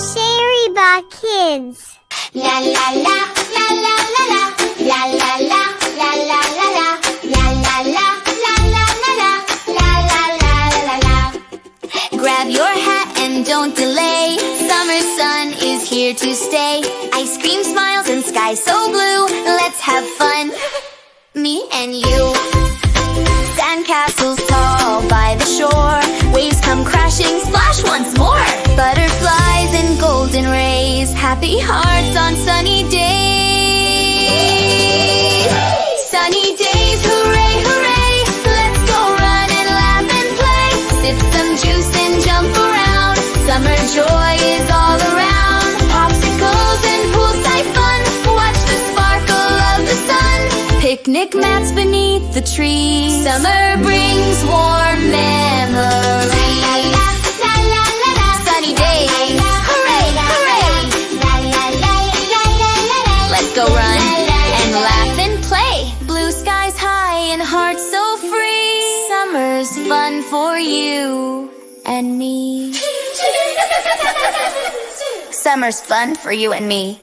Sheriba Kids. La la la, la la la la, la la la, la la la la, la la la, la la la la, la la la la. Grab your hat and don't delay. Summer sun is here to stay. Ice cream, smiles, and sky so blue. Let's have fun, me and you. Sandcastles tall by the shore. Waves come crashing, splash once more. Butterflies and golden rays. Happy hearts on sunny days. Sunny days, hooray, hooray. Let's go run and laugh and play. Sip some juice and jump around. Summer joy is all around. Popsicles and poolside fun. Watch the sparkle of the sun. Picnic mats beneath the trees. Summer brings warm memories. Sunny days, hooray, hooray. Let's go run and laugh and play. Blue skies high and hearts so free. Summer's fun for you and me. Summer's fun for you and me.